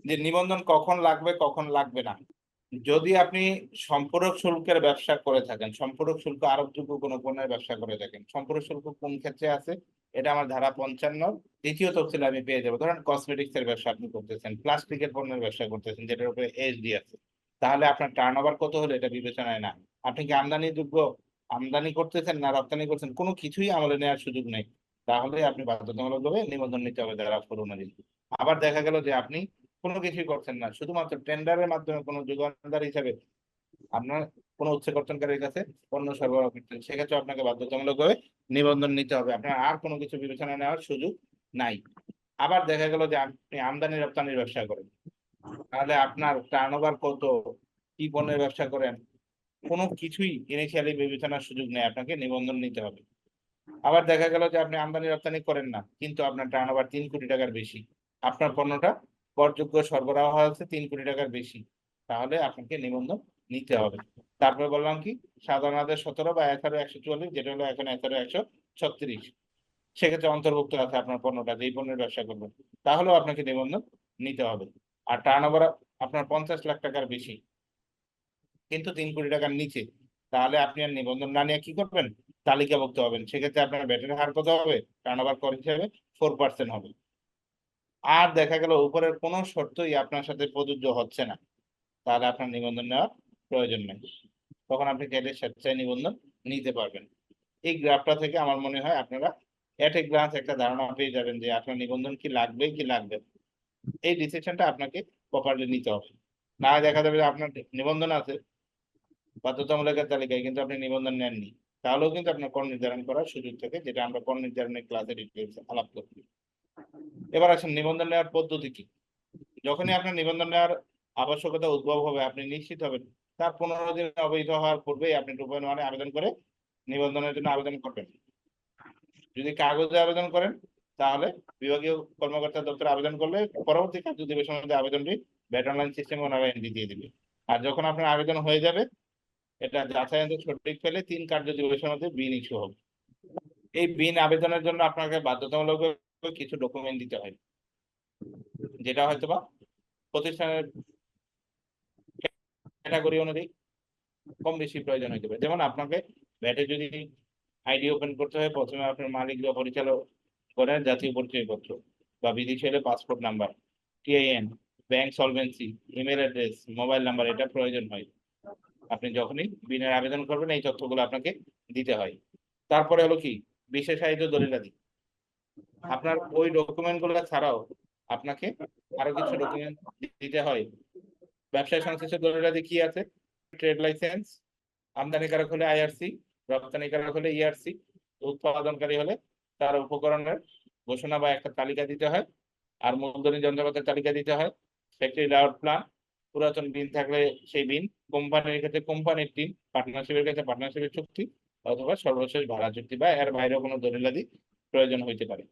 যে নিবন্ধন কখন লাগবে কখন লাগবে না। যদি আপনি সম্পূরক শুল্কের ব্যবসা করে থাকেন, সম্পূরক শুল্ক আরোপযোগ্য কোনো পণ্যের ব্যবসা করে থাকেন, সম্পূরক শুল্ক কোন ক্ষেত্রে আছে, এটা আমার ধারা 55 দ্বিতীয় তফসিলে আমি পেয়ে যাবো। ধরেন কসমেটিক্স এর ব্যবসা আপনি করতেছেন, প্লাস্টিকের পণ্যের ব্যবসা করতেছেন যেটার উপরে এসডি আছে, তাহলে আপনার টার্ন ওভার কত হলে এটা বিবেচনায় না। আপনি কি আমদানিযোগ্য আমদানি করতেছেন না রপ্তানি করছেন, কোনো কিছুই আমলে নেওয়ার সুযোগ নেই, তাহলে আপনি বাধ্যতামূলকভাবে নিবন্ধন নিতে হবে ধারা 4 অনুযায়ী। আবার দেখা গেল যে আপনি কোনো কিছুই করছেন না, শুধুমাত্র টেন্ডারের মাধ্যমে কোনো যোগানদার হিসাবে আপনার কোনো উৎস কর্তনকারীর কাছে পণ্য সরবরাহ করছেন, সেক্ষেত্রে আপনাকে বাধ্যতামূলকভাবে নিবন্ধন নিতে হবে, আপনার আর কোনো কিছু বিবেচনা নেওয়ার সুযোগ নাই। আবার দেখা গেল যে আপনি আমদানি রপ্তানির ব্যবসা করেন, তাহলে আপনার টার্নওভার কত, কি পণ্যের ব্যবসা করেন, কোনো কিছুই ইনিশিয়ালি বিবেচনার সুযোগ নেই, আপনাকে নিবন্ধন নিতে হবে। আবার দেখা গেল যে আপনি আমদানি রপ্তানি করেন না, কিন্তু আপনার টার্নওভার 3 কোটি টাকার বেশি, আপনার পণ্যটা করযোগ্য সরবরাহ হচ্ছে 3 কোটি টাকার বেশি, তাহলে আপনাকে নিবন্ধন নিতে হবে। তারপরে বললাম কি, সাধারণ আদেশ 17 বা 1144, যেটা হলো এখন 1136, সেক্ষেত্রে অন্তর্ভুক্ত আছে আপনার পণ্যটা, যেই পণ্যের ব্যবসা করবেন, তাহলেও আপনাকে নিবন্ধন নিতে হবে। আর টার্নওভার আপনার 50 লাখ টাকার বেশি কিন্তু 3 কোটি টাকার নিচে, তাহলে আপনি আর নিবন্ধন না নিয়ে কি করবেন, তালিকাভুক্ত হবেন, সেক্ষেত্রে আপনার ভ্যাটের হার কত হবে, টার্নওভার কর হিসেবে 4% হবে। আর দেখা গেল উপরের কোনো শর্তই আপনার সাথে প্রযোজ্য হচ্ছে না, তাহলে আপনার নিবন্ধন নেওয়ার প্রয়োজন নেই, তখন আপনি চাইলে স্বেচ্ছায় নিবন্ধন নিতে পারবেন। এই গ্রাফটা থেকে আমার মনে হয় আপনারা এট এ গ্লান্স একটা ধারণা পেয়ে যাবেন যে আপনার নিবন্ধন কি লাগবে কি লাগবে না। এই ডিসিশনটা আপনাকে প্রপারলি নিতে হবে, না হয় দেখা যাবে যে আপনার নিবন্ধন আছে বাধ্যতামূলকের তালিকায় কিন্তু আপনি নিবন্ধন নেননি, তাহলেও কিন্তু আপনার কর নির্ধারণ করার সুযোগ থাকে, যেটা আমরা কর নির্ধারণের ক্লাসে ডিটেইলস আলাপ করছি। এবার আসেন নিবন্ধন নেওয়ার পদ্ধতি কি। যখনই আপনার নিবন্ধন নেওয়ার আবশ্যকতা উদ্ভব হবে, আপনি নিশ্চিত হবেন তার 15 দিন অবৈধ হওয়ার পূর্বেই আপনি 2.1 আবেদন করে নিবন্ধনের জন্য আবেদন করবেন। যদি কাগজে আবেদন করেন, তাহলে বিভাগীয় কর্মকর্তা দপ্তরে আবেদন করলে পরবর্তী কার্যদিবসের মধ্যে আবেদনটি ভ্যাট অনলাইন সিস্টেমে ওনারা এন্ট্রি দিয়ে দিবে। আর যখন আপনার আবেদন হয়ে যাবে, এটা যাচাই সঠিক পেলে 3 কার্যদিবসের মধ্যে বিন ইস্যু হবে। এই বিন আবেদনের জন্য আপনাকে বাধ্যতামূলক কিছু ডকুমেন্ট দিতে হয়, যেটা হয়তোবা প্রতিষ্ঠানের ক্যাটাগরি অনুযায়ী কম বেশি প্রয়োজন হতে পারে। যেমন আপনাকে ভ্যাটে যদি আইডি ওপেন করতে হয়, প্রথমে আপনার মালিক বা পরিচালক করেন জাতীয় পরিচয়পত্র, বা বিদেশি হলে passport number, TIN, bank solvency, email address, mobile number, এটা প্রয়োজন হয়। আপনি যখনই বিনের আবেদন করবেন এই তথ্যগুলো আপনাকে দিতে হয়। তারপরে হলো কি, বিশেষায়িত দলিলাদি, আপনার ওই ডকুমেন্ট গুলো ছাড়াও আপনাকে আরো কিছু ডকুমেন্ট দিতে হয়। ব্যবসায় সংশ্লিষ্ট দলিলাদি কি আছে, ট্রেড লাইসেন্স, আমদানিকারক হলে আইআরসি, রপ্তানিকারক হলে ইআরসি, উৎপাদনকারী হলে তার উপকরণের ঘোষণা বা একটা তালিকা দিতে হয়, আর মূলধনী যন্ত্রপাতির তালিকা দিতে হয়, ফ্যাক্টরি লেআউট প্ল্যান, পুরাতন বিন থাকলে সেই বিন, কোম্পানির ক্ষেত্রে কোম্পানির টিম, পার্টনারশিপের ক্ষেত্রে পার্টনারশিপের চুক্তি, অথবা সর্বশেষ ভাড়া চুক্তি বা এর বাইরেও কোনো দলিলাদি প্রয়োজন হইতে পারে।